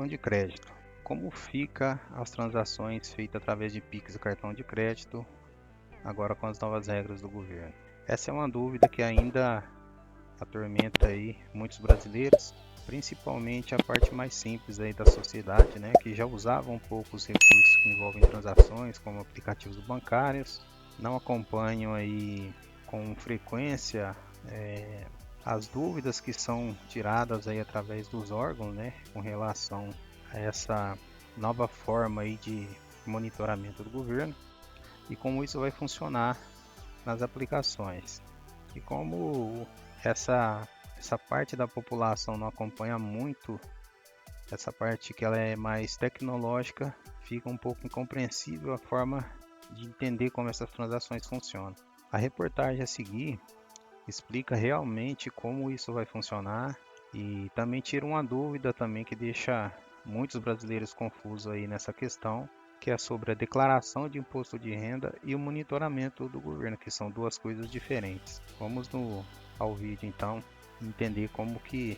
cartão de crédito. Como fica as transações feitas através de Pix e cartão de crédito, agora com as novas regras do governo? Essa é uma dúvida que ainda atormenta aí muitos brasileiros, principalmente a parte mais simples aí da sociedade, né, que já usava um pouco os recursos que envolvem transações, como aplicativos bancários, não acompanham aí com frequência as dúvidas que são tiradas aí através dos órgãos, né, com relação a essa nova forma aí de monitoramento do governo e como isso vai funcionar nas aplicações. E como essa parte da população não acompanha muito, essa parte que ela é mais tecnológica, fica um pouco incompreensível a forma de entender como essas transações funcionam. A reportagem a seguir explica realmente como isso vai funcionar e também tira uma dúvida também que deixa muitos brasileiros confusos aí nessa questão, que é sobre a declaração de imposto de renda e o monitoramento do governo, que são duas coisas diferentes. Vamos ao vídeo então entender como que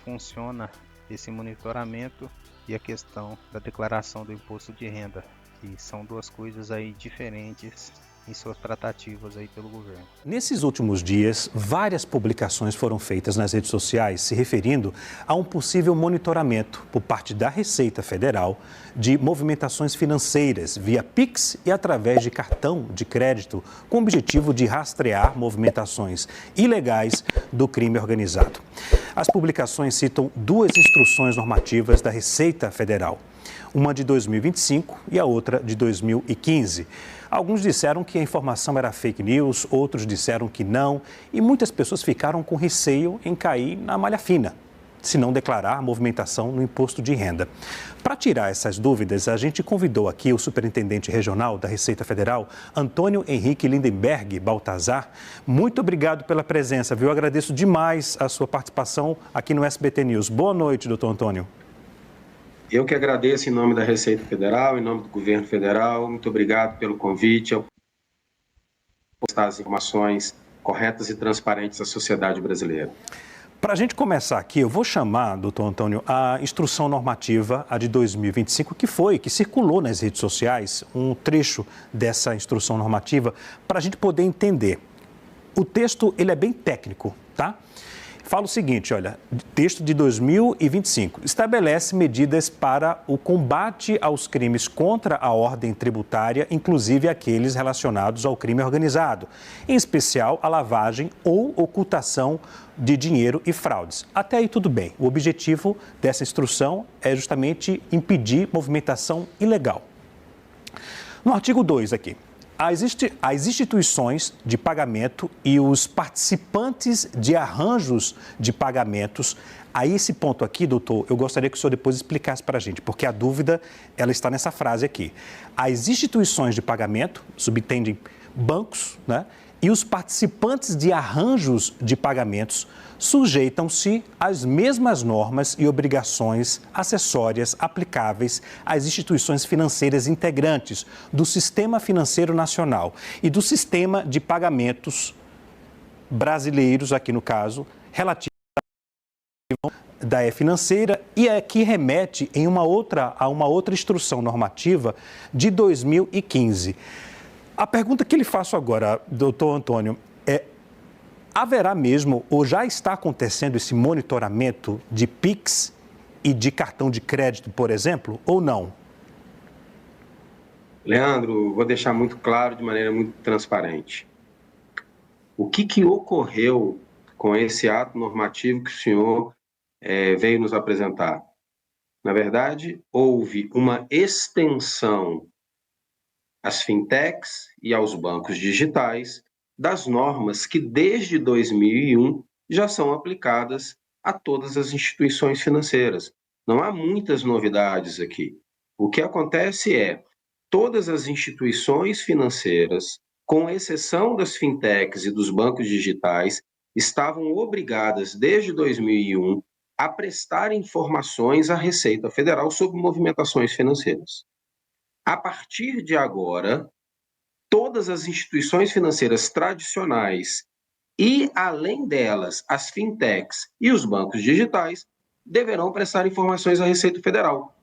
funciona esse monitoramento e a questão da declaração do imposto de renda, que são duas coisas aí diferentes em suas tratativas aí pelo governo. Nesses últimos dias, várias publicações foram feitas nas redes sociais se referindo a um possível monitoramento por parte da Receita Federal de movimentações financeiras via Pix e através de cartão de crédito, com o objetivo de rastrear movimentações ilegais do crime organizado. As publicações citam duas instruções normativas da Receita Federal, uma de 2025 e a outra de 2015. Alguns disseram que a informação era fake news, outros disseram que não, e muitas pessoas ficaram com receio em cair na malha fina, se não declarar movimentação no imposto de renda. Para tirar essas dúvidas, a gente convidou aqui o superintendente regional da Receita Federal, Antônio Henrique Lindenberg Baltazar. Muito obrigado pela presença, viu? Eu agradeço demais a sua participação aqui no SBT News. Boa noite, doutor Antônio. Eu que agradeço em nome da Receita Federal, em nome do Governo Federal. Muito obrigado pelo convite, ao postar as informações corretas e transparentes à sociedade brasileira. Para a gente começar aqui, eu vou chamar, doutor Antônio, a instrução normativa, a de 2025, que circulou nas redes sociais, um trecho dessa instrução normativa, para a gente poder entender. O texto, ele é bem técnico, tá? Fala o seguinte, olha, texto de 2025, estabelece medidas para o combate aos crimes contra a ordem tributária, inclusive aqueles relacionados ao crime organizado, em especial a lavagem ou ocultação de dinheiro e fraudes. Até aí tudo bem. O objetivo dessa instrução é justamente impedir movimentação ilegal. No artigo 2 aqui. As instituições de pagamento e os participantes de arranjos de pagamentos, a esse ponto aqui, doutor, eu gostaria que o senhor depois explicasse para a gente, porque a dúvida, ela está nessa frase aqui. As instituições de pagamento, subentendem bancos, né? E os participantes de arranjos de pagamentos sujeitam-se às mesmas normas e obrigações acessórias aplicáveis às instituições financeiras integrantes do Sistema Financeiro Nacional e do Sistema de Pagamentos brasileiros, aqui no caso, relativo da financeira e que remete a uma outra instrução normativa de 2015. A pergunta que lhe faço agora, doutor Antônio, haverá mesmo ou já está acontecendo esse monitoramento de Pix e de cartão de crédito, por exemplo, ou não? Leandro, vou deixar muito claro de maneira muito transparente. O que ocorreu com esse ato normativo que o senhor veio nos apresentar? Na verdade, houve uma extensão às fintechs e aos bancos digitais das normas que desde 2001 já são aplicadas a todas as instituições financeiras. Não há muitas novidades aqui. O que acontece é, todas as instituições financeiras, com exceção das fintechs e dos bancos digitais, estavam obrigadas desde 2001 a prestar informações à Receita Federal sobre movimentações financeiras. A partir de agora, todas as instituições financeiras tradicionais e, além delas, as fintechs e os bancos digitais deverão prestar informações à Receita Federal.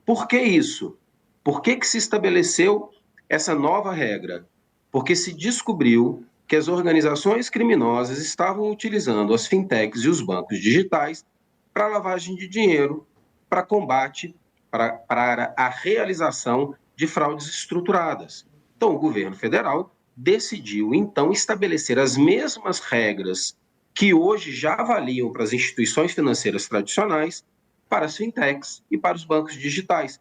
Por que isso? Por que se estabeleceu essa nova regra? Porque se descobriu que as organizações criminosas estavam utilizando as fintechs e os bancos digitais para lavagem de dinheiro, para combate, para a realização de fraudes estruturadas. Então, o governo federal decidiu, então, estabelecer as mesmas regras que hoje já avaliam para as instituições financeiras tradicionais, para as fintechs e para os bancos digitais.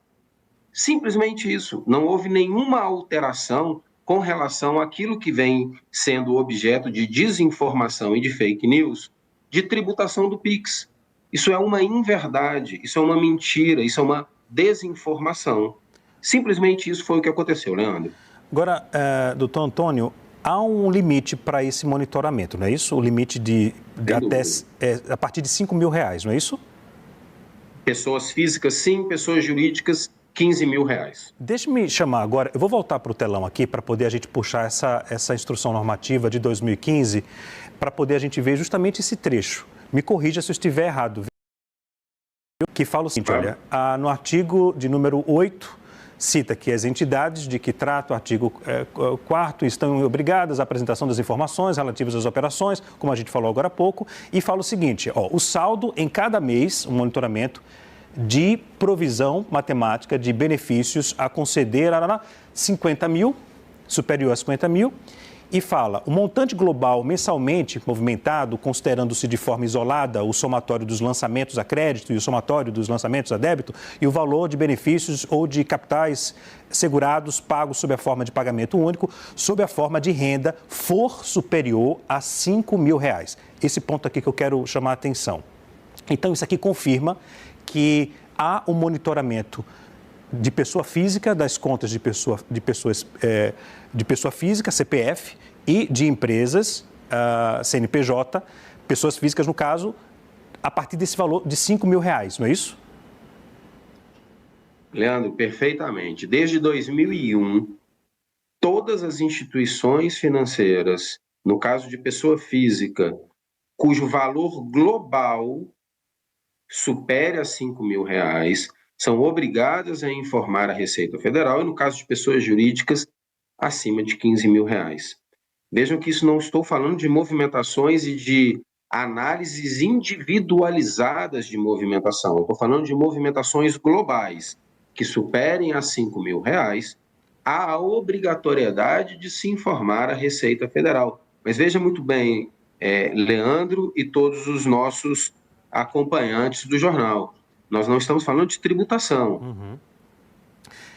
Simplesmente isso. Não houve nenhuma alteração com relação àquilo que vem sendo objeto de desinformação e de fake news, de tributação do PIX. Isso é uma inverdade, isso é uma mentira, isso é uma desinformação. Simplesmente isso foi o que aconteceu, Leandro. Agora, doutor Antônio, há um limite para esse monitoramento, não é isso? O limite de até a partir de R$5.000, não é isso? Pessoas físicas, sim. Pessoas jurídicas, R$15.000. Deixe-me chamar agora, eu vou voltar para o telão aqui para poder a gente puxar essa instrução normativa de 2015, para poder a gente ver justamente esse trecho. Me corrija se eu estiver errado. Que fala o seguinte, olha, no artigo de número 8, cita que as entidades de que trata o artigo 4º estão obrigadas à apresentação das informações relativas às operações, como a gente falou agora há pouco, e fala o seguinte, o saldo em cada mês, um monitoramento de provisão matemática de benefícios a conceder 50 mil, superior a 50 mil, e fala, o montante global mensalmente movimentado, considerando-se de forma isolada o somatório dos lançamentos a crédito e o somatório dos lançamentos a débito, e o valor de benefícios ou de capitais segurados pagos sob a forma de pagamento único, sob a forma de renda, for superior a R$5.000. Esse ponto aqui que eu quero chamar a atenção. Então, isso aqui confirma que há um monitoramento de pessoa física, das contas de pessoa física, CPF, e de empresas, CNPJ, pessoas físicas no caso, a partir desse valor de R$5.000, não é isso? Leandro, perfeitamente. Desde 2001, todas as instituições financeiras, no caso de pessoa física, cujo valor global supere a R$5.000, são obrigadas a informar a Receita Federal e, no caso de pessoas jurídicas, acima de R$15.000. Vejam que isso não estou falando de movimentações e de análises individualizadas de movimentação. Eu estou falando de movimentações globais que superem a R$5.000, há a obrigatoriedade de se informar a Receita Federal. Mas veja muito bem, Leandro e todos os nossos acompanhantes do jornal, nós não estamos falando de tributação.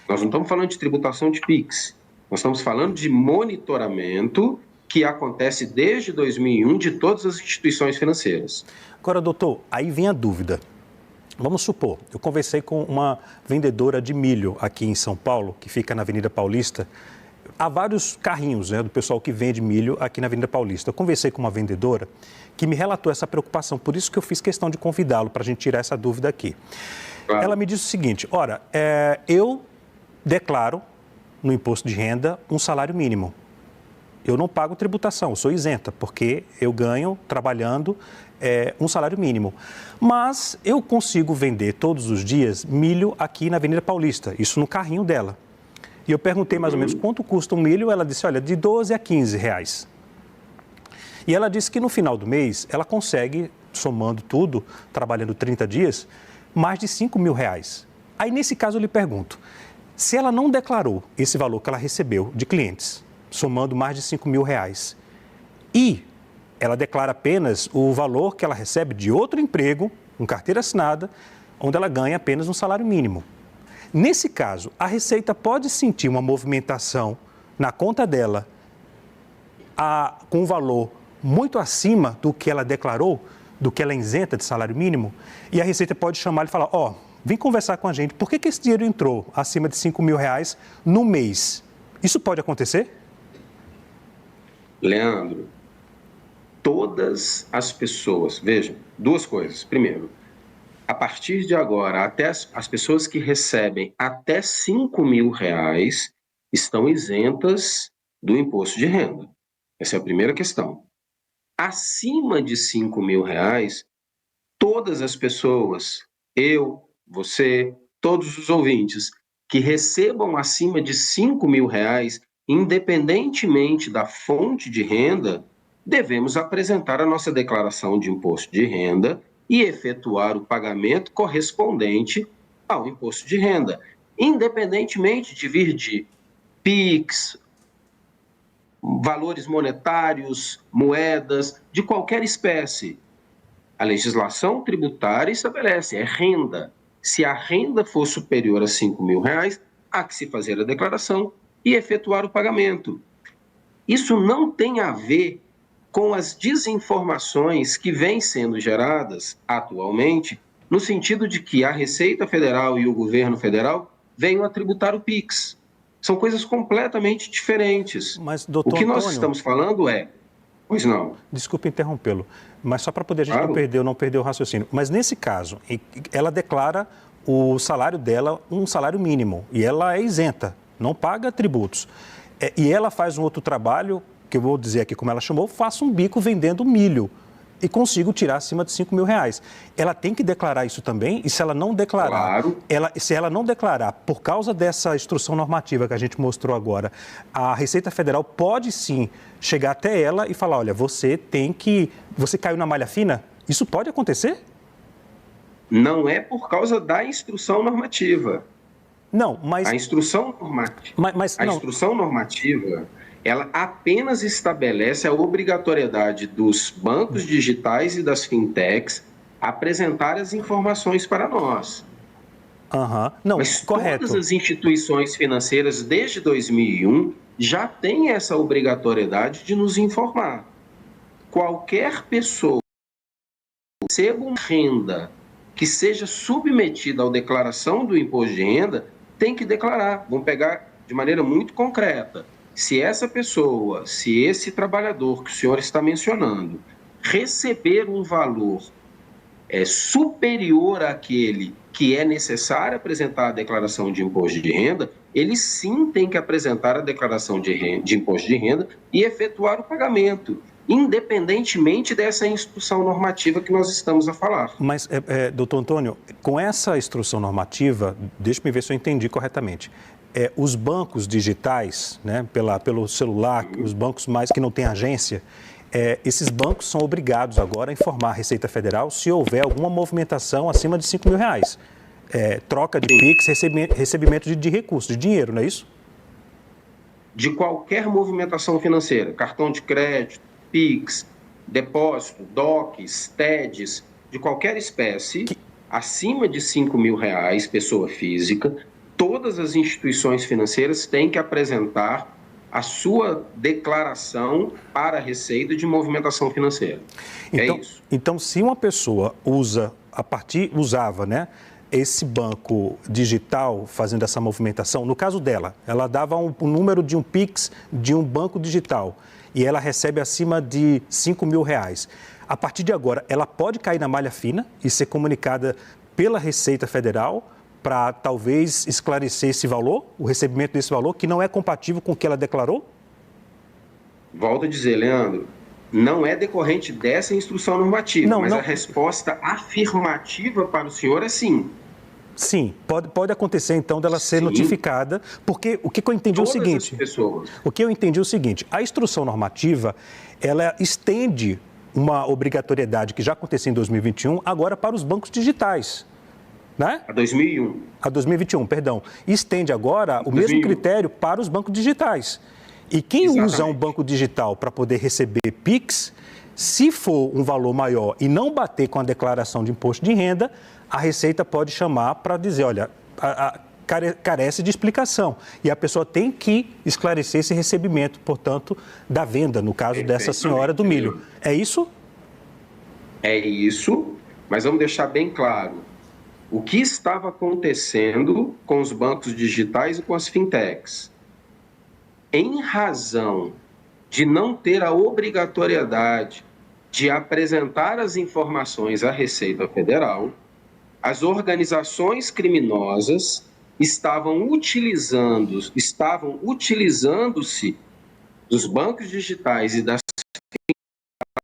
Nós não estamos falando de tributação de PIX. Nós estamos falando de monitoramento que acontece desde 2001 de todas as instituições financeiras. Agora, doutor, aí vem a dúvida. Vamos supor, eu conversei com uma vendedora de milho aqui em São Paulo, que fica na Avenida Paulista. Há vários carrinhos, do pessoal que vende milho aqui na Avenida Paulista. Eu conversei com uma vendedora que me relatou essa preocupação, por isso que eu fiz questão de convidá-lo para a gente tirar essa dúvida aqui. Claro. Ela me disse o seguinte, ora, eu declaro no imposto de renda um salário mínimo. Eu não pago tributação, eu sou isenta, porque eu ganho trabalhando um salário mínimo. Mas eu consigo vender todos os dias milho aqui na Avenida Paulista, isso no carrinho dela. E eu perguntei mais ou menos quanto custa um milho, ela disse, olha, de R$12 a R$15. E ela disse que no final do mês ela consegue, somando tudo, trabalhando 30 dias, mais de R$5.000. Aí nesse caso eu lhe pergunto, se ela não declarou esse valor que ela recebeu de clientes, somando mais de R$5.000, e ela declara apenas o valor que ela recebe de outro emprego, com carteira assinada, onde ela ganha apenas um salário mínimo. Nesse caso, a Receita pode sentir uma movimentação na conta dela com um valor muito acima do que ela declarou, do que ela é isenta de salário mínimo, e a Receita pode chamar e falar, vem conversar com a gente, por que esse dinheiro entrou acima de R$5.000 no mês? Isso pode acontecer? Leandro, todas as pessoas, vejam, duas coisas. Primeiro, a partir de agora, até as pessoas que recebem até R$5.000 estão isentas do imposto de renda. Essa é a primeira questão. Acima de R$5.000, todas as pessoas, eu, você, todos os ouvintes, que recebam acima de R$ 5.000, independentemente da fonte de renda, devemos apresentar a nossa declaração de imposto de renda e efetuar o pagamento correspondente ao imposto de renda, independentemente de vir de PIX, valores monetários, moedas, de qualquer espécie. A legislação tributária estabelece, é renda. Se a renda for superior a R$ 5.000, há que se fazer a declaração e efetuar o pagamento. Isso não tem a ver com as desinformações que vêm sendo geradas atualmente, no sentido de que a Receita Federal e o governo federal venham a tributar o PIX. São coisas completamente diferentes. Mas, doutor o que nós Antônio, estamos falando é... Pois não. Desculpe interrompê-lo, mas só para poder a gente Claro. não perder o raciocínio. Mas nesse caso, ela declara o salário dela um salário mínimo e ela é isenta, não paga tributos. E ela faz um outro trabalho, que eu vou dizer aqui como ela chamou, faço um bico vendendo milho e consigo tirar acima de R$ 5.000. Ela tem que declarar isso também, e se ela não declarar, Claro. se ela não declarar por causa dessa instrução normativa que a gente mostrou agora, a Receita Federal pode sim chegar até ela e falar, olha, você caiu na malha fina? Isso pode acontecer? Não é por causa da instrução normativa. Não, mas... A instrução normativa, não. Instrução normativa, ela apenas estabelece a obrigatoriedade dos bancos digitais e das fintechs apresentar as informações para nós. Não, Mas correto. todas as instituições financeiras, desde 2001, já têm essa obrigatoriedade de nos informar. Qualquer pessoa que receba uma renda que seja submetida à declaração do imposto de renda, tem que declarar. Vamos pegar de maneira muito concreta. Se essa pessoa, se esse trabalhador que o senhor está mencionando, receber um valor superior àquele que é necessário apresentar a declaração de imposto de renda, ele sim tem que apresentar a declaração de imposto de renda e efetuar o pagamento, independentemente dessa instrução normativa que nós estamos a falar. Mas, doutor Antônio, com essa instrução normativa, deixa-me ver se eu entendi corretamente, os bancos digitais, né, pelo celular, os bancos mais que não têm agência, esses bancos são obrigados agora a informar a Receita Federal se houver alguma movimentação acima de R$ 5.000. Troca de PIX, recebimento de recursos, de dinheiro, não é isso? De qualquer movimentação financeira, cartão de crédito, PIX, depósito, DOCs, TEDs, de qualquer espécie, acima de R$ 5.000, pessoa física, todas as instituições financeiras têm que apresentar a sua declaração para a Receita de movimentação financeira. Então, é isso. Então, se uma pessoa usava, né, esse banco digital fazendo essa movimentação, no caso dela, ela dava um número de um PIX de um banco digital e ela recebe acima de R$ 5.000. A partir de agora, ela pode cair na malha fina e ser comunicada pela Receita Federal para talvez esclarecer esse valor, o recebimento desse valor, que não é compatível com o que ela declarou? Volto a dizer, Leandro, não é decorrente dessa instrução normativa, mas a resposta afirmativa para o senhor é sim. Sim, pode acontecer então dela ser notificada, porque o que eu entendi é o seguinte, a instrução normativa, ela estende uma obrigatoriedade que já acontecia em 2021, agora para os bancos digitais. Né? A 2001. A 2021, perdão. E estende agora o mesmo critério para os bancos digitais. E quem usa um banco digital para poder receber PIX, se for um valor maior e não bater com a declaração de imposto de renda, a Receita pode chamar para dizer, olha, carece de explicação. E a pessoa tem que esclarecer esse recebimento, portanto, da venda, no caso dessa senhora do milho. É isso? É isso, mas vamos deixar bem claro. O que estava acontecendo com os bancos digitais e com as fintechs? Em razão de não ter a obrigatoriedade de apresentar as informações à Receita Federal, as organizações criminosas estavam utilizando-se dos bancos digitais e das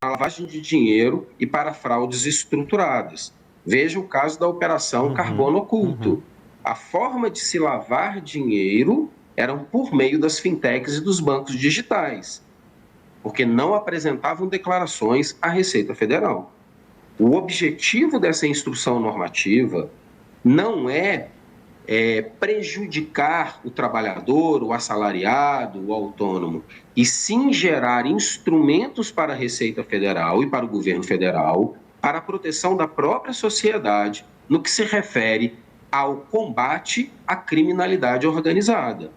lavagem de dinheiro e para fraudes estruturadas. Veja o caso da Operação Carbono Oculto. A forma de se lavar dinheiro eram por meio das fintechs e dos bancos digitais, porque não apresentavam declarações à Receita Federal. O objetivo dessa instrução normativa não é prejudicar o trabalhador, o assalariado, o autônomo, e sim gerar instrumentos para a Receita Federal e para o governo federal para a proteção da própria sociedade no que se refere ao combate à criminalidade organizada.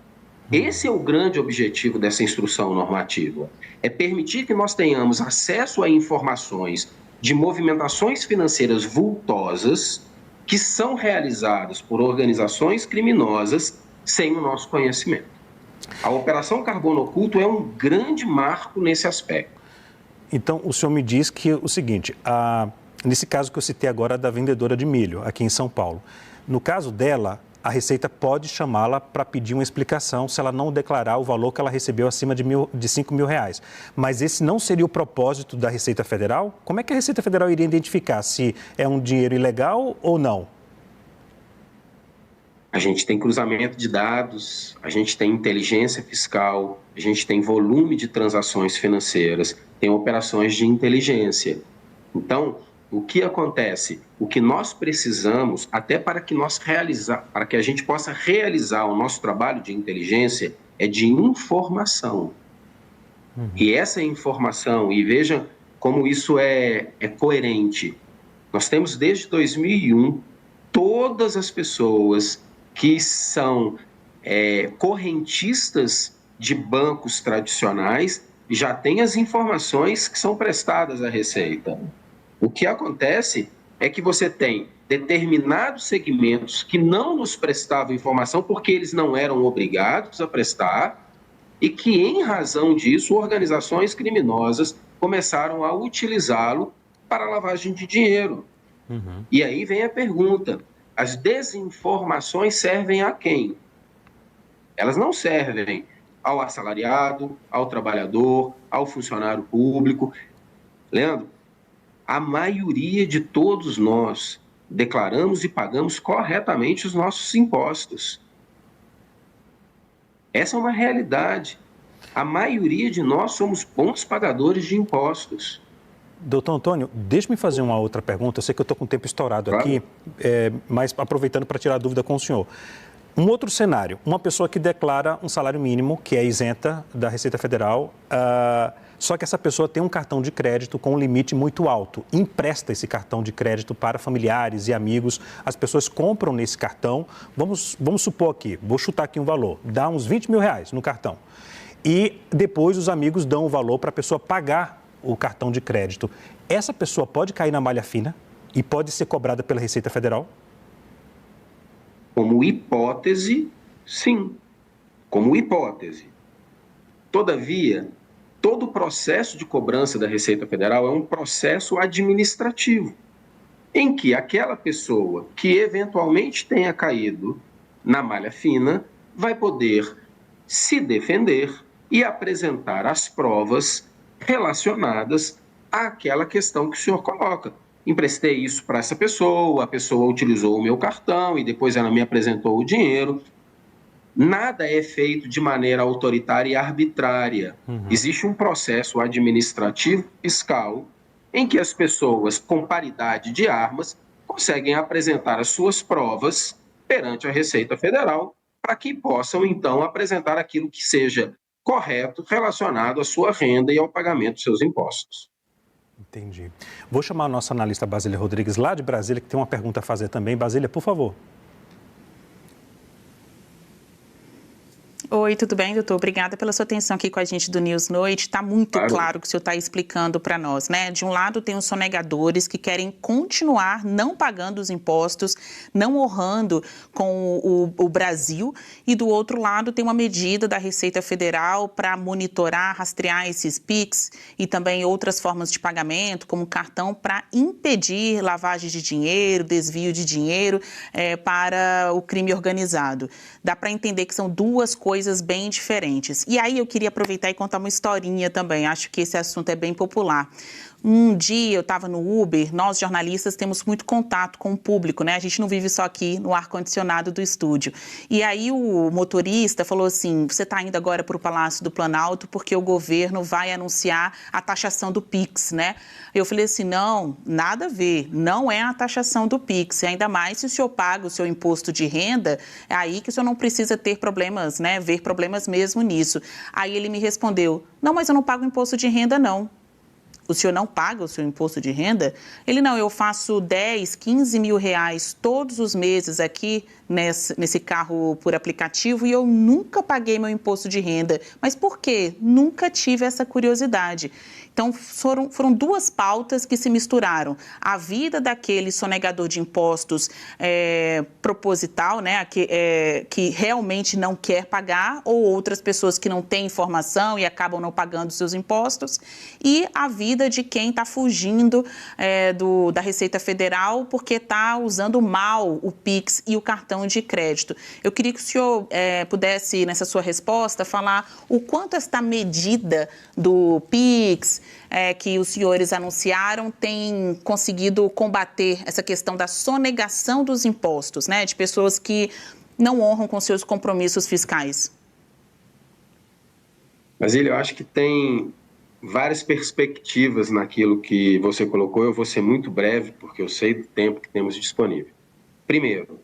Esse é o grande objetivo dessa instrução normativa, é permitir que nós tenhamos acesso a informações de movimentações financeiras vultosas que são realizadas por organizações criminosas sem o nosso conhecimento. A Operação Carbono Oculto é um grande marco nesse aspecto. Então, o senhor me diz que o seguinte, nesse caso que eu citei agora da vendedora de milho, aqui em São Paulo, no caso dela, a Receita pode chamá-la para pedir uma explicação se ela não declarar o valor que ela recebeu acima de R$5.000. Mas esse não seria o propósito da Receita Federal? Como é que a Receita Federal iria identificar se é um dinheiro ilegal ou não? A gente tem cruzamento de dados, a gente tem inteligência fiscal, a gente tem volume de transações financeiras, tem operações de inteligência. Então, o que acontece? O que nós precisamos, até para que a gente possa realizar o nosso trabalho de inteligência, é de informação. E essa informação, e veja como isso é coerente. Nós temos desde 2001 todas as pessoas que são correntistas de bancos tradicionais já têm as informações que são prestadas à Receita. O que acontece é que você tem determinados segmentos que não nos prestavam informação porque eles não eram obrigados a prestar e que, em razão disso, organizações criminosas começaram a utilizá-lo para lavagem de dinheiro. E aí vem a pergunta, as desinformações servem a quem? Elas não servem ao assalariado, ao trabalhador, ao funcionário público. Leandro, a maioria de todos nós declaramos e pagamos corretamente os nossos impostos. Essa é uma realidade. A maioria de nós somos bons pagadores de impostos. Doutor Antônio, deixe-me fazer uma outra pergunta. Eu sei que eu estou com o tempo estourado aqui, mas aproveitando para tirar a dúvida com o senhor. Um outro cenário, uma pessoa que declara um salário mínimo, que é isenta da Receita Federal, só que essa pessoa tem um cartão de crédito com um limite muito alto, empresta esse cartão de crédito para familiares e amigos, as pessoas compram nesse cartão, vamos supor aqui, vou chutar aqui um valor, dá uns R$20.000 no cartão. E depois os amigos dão o valor para a pessoa pagar o cartão de crédito. Essa pessoa pode cair na malha fina e pode ser cobrada pela Receita Federal? Como hipótese, sim. Como hipótese. Todavia, todo o processo de cobrança da Receita Federal é um processo administrativo, em que aquela pessoa que eventualmente tenha caído na malha fina vai poder se defender e apresentar as provas relacionadas àquela questão que o senhor coloca. Emprestei isso para essa pessoa, a pessoa utilizou o meu cartão e depois ela me apresentou o dinheiro. Nada é feito de maneira autoritária e arbitrária. Existe um processo administrativo fiscal em que as pessoas, com paridade de armas, conseguem apresentar as suas provas perante a Receita Federal para que possam, então, apresentar aquilo que seja correto relacionado à sua renda e ao pagamento dos seus impostos. Entendi. Vou chamar a nossa analista Basília Rodrigues, lá de Brasília, que tem uma pergunta a fazer também. Basília, por favor. Oi, tudo bem, doutor? Obrigada pela sua atenção aqui com a gente do News Noite. Está muito claro o que o senhor está explicando para nós, né? De um lado, tem os sonegadores que querem continuar não pagando os impostos, não honrando com o Brasil. E do outro lado, tem uma medida da Receita Federal para monitorar, rastrear esses PIX e também outras formas de pagamento, como cartão, para impedir lavagem de dinheiro, desvio de dinheiro para o crime organizado. Dá para entender que são duas coisas coisas bem diferentes. E aí eu queria aproveitar e contar uma historinha também, acho que esse assunto é bem popular. Um dia eu estava no Uber, nós jornalistas temos muito contato com o público, né? A gente não vive só aqui no ar-condicionado do estúdio. E aí o motorista falou assim, você está indo agora para o Palácio do Planalto porque o governo vai anunciar a taxação do Pix, né? Eu falei assim, não, nada a ver, não é a taxação do Pix, ainda mais se o senhor paga o seu imposto de renda, é aí que o senhor não precisa ter problemas, né? Ver problemas mesmo nisso. Aí ele me respondeu, não, mas eu não pago imposto de renda, não. O senhor não paga o seu imposto de renda? Ele, não, eu faço 10, 15 mil reais todos os meses aqui nesse carro por aplicativo e eu nunca paguei meu imposto de renda. Mas por quê? Nunca tive essa curiosidade. Então, foram duas pautas que se misturaram. A vida daquele sonegador de impostos proposital, né, que realmente não quer pagar, ou outras pessoas que não têm informação e acabam não pagando seus impostos, e a vida de quem está fugindo da Receita Federal porque está usando mal o Pix e o cartão de crédito. Eu queria que o senhor pudesse, nessa sua resposta, falar o quanto esta medida do Pix que os senhores anunciaram tem conseguido combater essa questão da sonegação dos impostos, né, de pessoas que não honram com seus compromissos fiscais. Mas eu acho que tem várias perspectivas naquilo que você colocou. Eu vou ser muito breve, porque eu sei do tempo que temos disponível. Primeiro,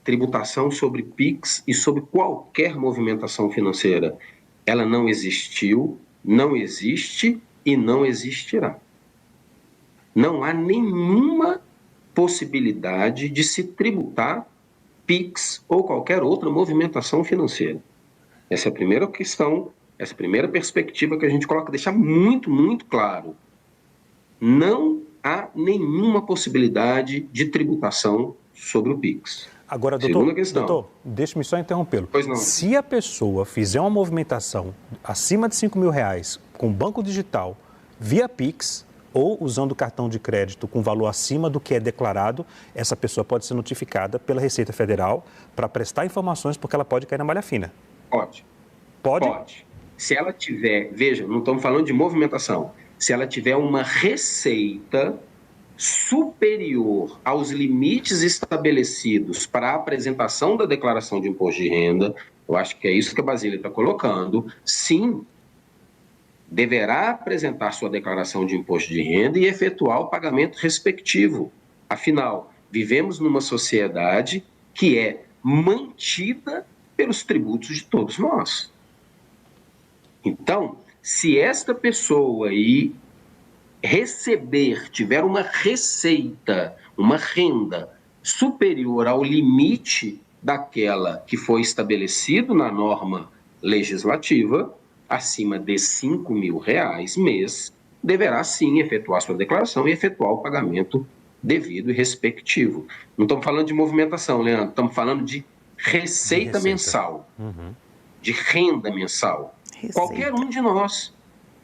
tributação sobre PIX e sobre qualquer movimentação financeira. Ela não existiu, não existe e não existirá. Não há nenhuma possibilidade de se tributar PIX ou qualquer outra movimentação financeira. Essa é a primeira questão, essa é a primeira perspectiva que a gente coloca, deixar muito, muito claro. Não há nenhuma possibilidade de tributação sobre o PIX. Agora, doutor, deixe-me só interrompê-lo. Pois não. Se a pessoa fizer uma movimentação acima de 5 mil reais com banco digital via Pix ou usando cartão de crédito com valor acima do que é declarado, essa pessoa pode ser notificada pela Receita Federal para prestar informações, porque ela pode cair na malha fina. Pode. Pode? Pode. Se ela tiver, veja, não estamos falando de movimentação, se ela tiver uma receita superior aos limites estabelecidos para a apresentação da declaração de imposto de renda, eu acho que é isso que a Basília está colocando, sim, deverá apresentar sua declaração de imposto de renda e efetuar o pagamento respectivo. Afinal, vivemos numa sociedade que é mantida pelos tributos de todos nós. Então, se esta pessoa aí tiver uma receita, uma renda superior ao limite daquela que foi estabelecido na norma legislativa, acima de 5 mil reais mês, deverá sim efetuar sua declaração e efetuar o pagamento devido e respectivo. Não estamos falando de movimentação, Leandro, estamos falando de receita mensal, de renda mensal. Qualquer um de nós,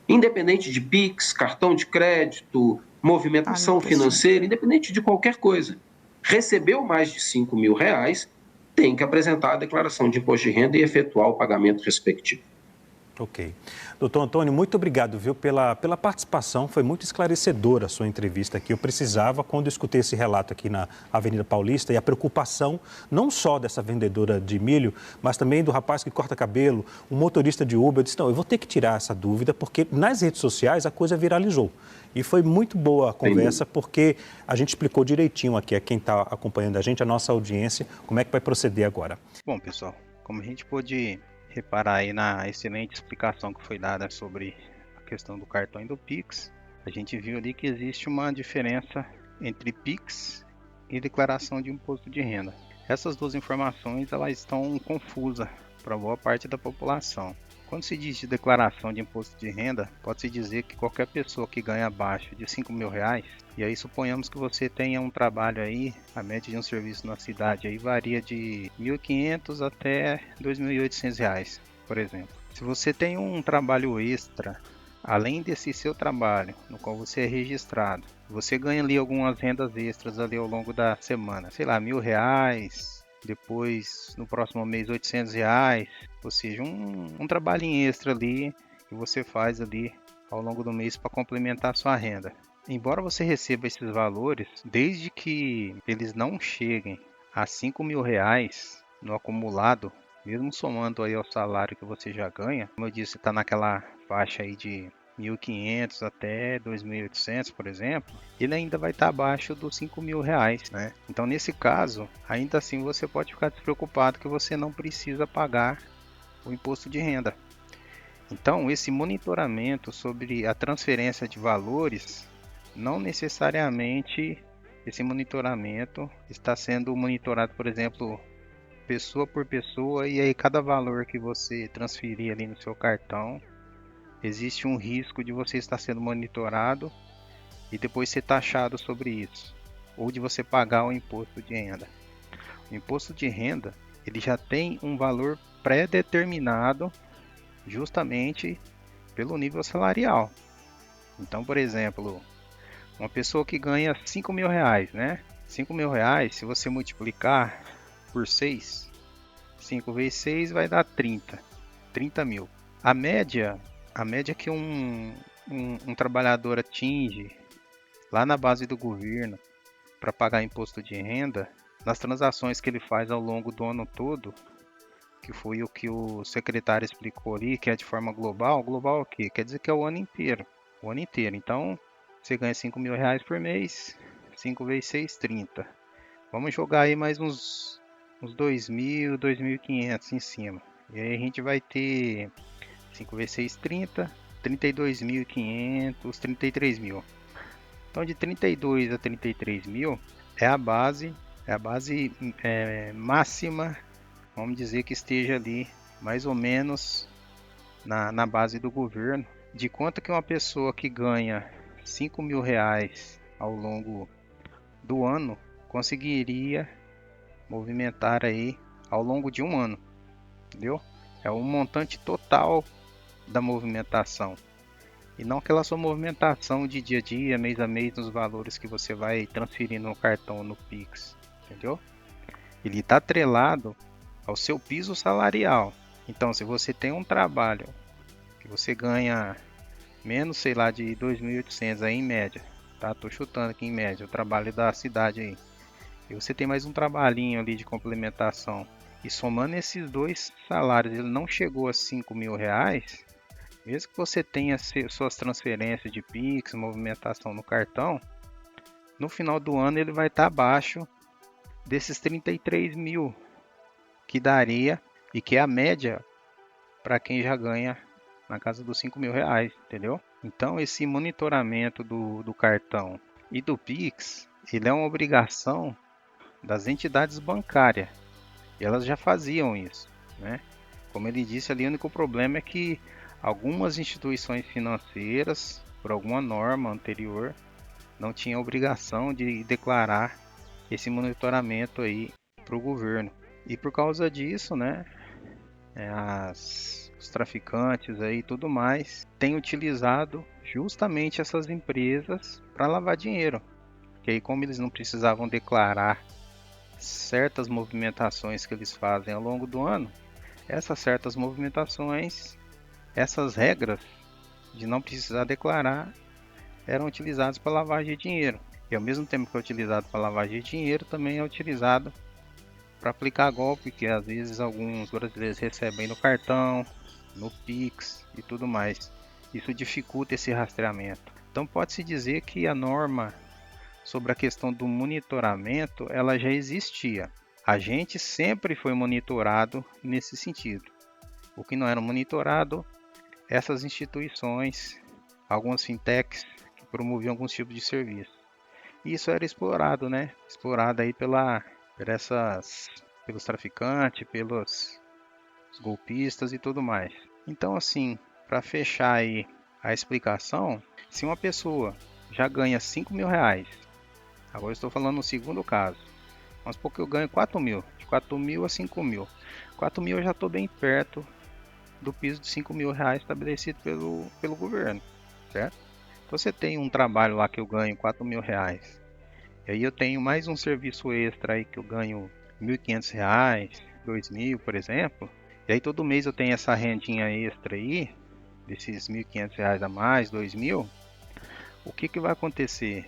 independente de PIX, cartão de crédito, movimentação financeira, independente de qualquer coisa, recebeu mais de 5 mil reais, tem que apresentar a declaração de imposto de renda e efetuar o pagamento respectivo. Ok. Doutor Antônio, muito obrigado, viu, pela participação. Foi muito esclarecedora a sua entrevista aqui. Eu precisava, quando eu escutei esse relato aqui na Avenida Paulista, e a preocupação não só dessa vendedora de milho, mas também do rapaz que corta cabelo, o motorista de Uber. Eu disse, não, eu vou ter que tirar essa dúvida, porque nas redes sociais a coisa viralizou. E foi muito boa a conversa, porque a gente explicou direitinho aqui a quem está acompanhando a gente, a nossa audiência, como é que vai proceder agora. Bom, pessoal, como a gente pôde reparar aí na excelente explicação que foi dada sobre a questão do cartão e do Pix, a gente viu ali que existe uma diferença entre Pix e declaração de imposto de renda. Essas duas informações elas estão confusas para boa parte da população. Quando se diz de declaração de imposto de renda, pode-se dizer que qualquer pessoa que ganha abaixo de 5 mil reais, e aí suponhamos que você tenha um trabalho aí, a média de um serviço na cidade aí varia de R$ 1.500 até R$ 2.800 reais, por exemplo. Se você tem um trabalho extra, além desse seu trabalho, no qual você é registrado, você ganha ali algumas rendas extras ali ao longo da semana, sei lá, R$ 1.000, depois no próximo mês R$ 800, ou seja, um trabalhinho extra ali que você faz ali ao longo do mês para complementar a sua renda. Embora você receba esses valores, desde que eles não cheguem a R$ 5.000 no acumulado, mesmo somando aí ao salário que você já ganha, como eu disse, está naquela faixa aí de 1.500 até 2.800, por exemplo, ele ainda vai estar abaixo dos R$ 5.000, né? Então, nesse caso, ainda assim você pode ficar despreocupado que você não precisa pagar o imposto de renda. Então, esse monitoramento sobre a transferência de valores, não necessariamente esse monitoramento está sendo monitorado, por exemplo, pessoa por pessoa, e aí cada valor que você transferir ali no seu cartão, existe um risco de você estar sendo monitorado e depois ser taxado sobre isso, ou de você pagar o imposto de renda. O imposto de renda, ele já tem um valor pré-determinado justamente pelo nível salarial. Então, por exemplo, uma pessoa que ganha R$ 5.000, né? R$ 5.000, se você multiplicar por 6, 5 vezes 6 vai dar 30 mil. A média que um trabalhador atinge lá na base do governo para pagar imposto de renda, nas transações que ele faz ao longo do ano todo, que foi o que o secretário explicou ali, que é de forma global. Global o quê? Quer dizer que é o ano inteiro. O ano inteiro. Então, você ganha R$ 5.000 por mês, 5 vezes 6, 30. Vamos jogar aí mais uns 2.000, 2.500 em cima. E aí a gente vai ter 5 vezes 6, 30, 32.500, 33 mil. Então, de 32 a 33 mil é a base máxima, vamos dizer, que esteja ali mais ou menos na base do governo, de quanto que uma pessoa que ganha R$ 5.000 ao longo do ano conseguiria movimentar aí ao longo de um ano, entendeu? É o montante total da movimentação, e não aquela sua movimentação de dia a dia, mês a mês, nos valores que você vai transferir no cartão, no Pix, entendeu? Ele está atrelado ao seu piso salarial. Então, se você tem um trabalho que você ganha menos, sei lá, de 2.800 aí em média, tá? Tô chutando aqui em média, o trabalho da cidade aí. E você tem mais um trabalhinho ali de complementação, e somando esses dois salários, ele não chegou a R$ 5.000, mesmo que você tenha suas transferências de Pix, movimentação no cartão, no final do ano ele vai estar abaixo desses 33 mil, que daria, e que é a média para quem já ganha na casa dos R$ 5.000, entendeu? Então, esse monitoramento do cartão e do Pix, ele é uma obrigação das entidades bancárias, e elas já faziam isso, né? Como ele disse ali, o único problema é que algumas instituições financeiras, por alguma norma anterior, não tinham obrigação de declarar esse monitoramento aí para o governo. E por causa disso, né, os traficantes aí e tudo mais têm utilizado justamente essas empresas para lavar dinheiro. Porque aí, como eles não precisavam declarar certas movimentações que eles fazem ao longo do ano, essas certas movimentações, essas regras de não precisar declarar, eram utilizadas para lavagem de dinheiro. E ao mesmo tempo que é utilizado para lavagem de dinheiro, também é utilizado para aplicar golpe, que às vezes alguns brasileiros recebem no cartão, no Pix e tudo mais. Isso dificulta esse rastreamento. Então pode-se dizer que a norma sobre a questão do monitoramento, ela já existia. A gente sempre foi monitorado nesse sentido. O que não era monitorado, essas instituições, algumas fintechs que promoviam alguns tipos de serviço. E isso era explorado, né? Explorado aí pelos traficantes, pelos golpistas e tudo mais. Então, assim, para fechar aí a explicação, se uma pessoa já ganha R$ 5.000, agora eu estou falando no segundo caso, vamos supor que eu ganho 4.000, de 4.000 a 5.000. 4.000 eu já estou bem perto do piso de R$ 5.000 estabelecido pelo governo, certo? Então, você tem um trabalho lá que eu ganho R$ 4.000, e aí eu tenho mais um serviço extra aí que eu ganho R$ 1.500, R$ 2.000, por exemplo, e aí todo mês eu tenho essa rendinha extra aí, desses R$ 1.500 a mais, 2.000, o que vai acontecer?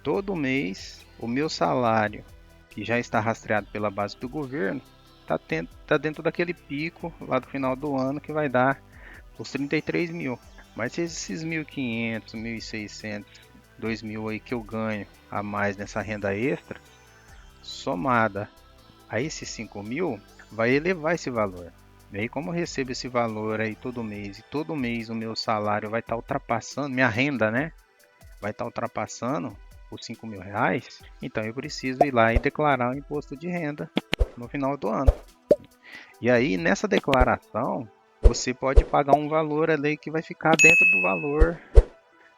Todo mês o meu salário, que já está rastreado pela base do governo, tá dentro daquele pico lá do final do ano que vai dar os 33 mil. Mas se esses 1.500, 1.600, 2.000 aí que eu ganho a mais nessa renda extra, somada a esses 5.000, vai elevar esse valor. E aí, como eu recebo esse valor aí todo mês, e todo mês o meu salário vai estar ultrapassando, minha renda, né? Vai estar ultrapassando os R$ 5.000, então eu preciso ir lá e declarar o imposto de renda no final do ano. E aí, nessa declaração, você pode pagar um valor ali que vai ficar dentro do valor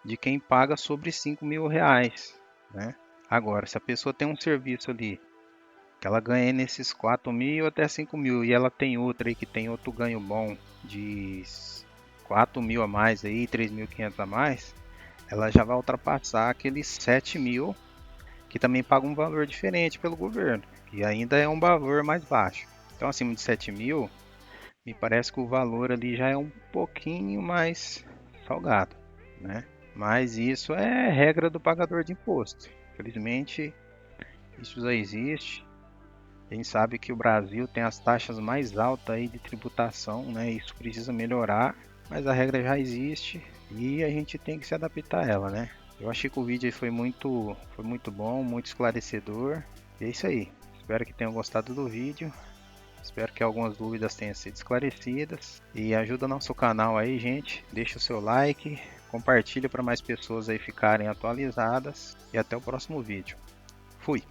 de quem paga sobre R$ 5.000, né? Agora, se a pessoa tem um serviço ali que ela ganha nesses 4.000 até 5.000 e ela tem outra aí que tem outro ganho bom de 4.000 a mais aí, 3.500 a mais, ela já vai ultrapassar aqueles 7.000 que também paga um valor diferente pelo governo, que ainda é um valor mais baixo. Então, acima de 7.000, me parece que o valor ali já é um pouquinho mais salgado, né? Mas isso é regra do pagador de imposto. Infelizmente, isso já existe. A gente sabe que o Brasil tem as taxas mais altas aí de tributação, né? Isso precisa melhorar, mas a regra já existe e a gente tem que se adaptar a ela, né? Eu achei que o vídeo aí foi muito bom, muito esclarecedor. E é isso aí. Espero que tenham gostado do vídeo. Espero que algumas dúvidas tenham sido esclarecidas. E ajuda o nosso canal aí, gente. Deixa o seu like, compartilha para mais pessoas aí ficarem atualizadas. E até o próximo vídeo. Fui!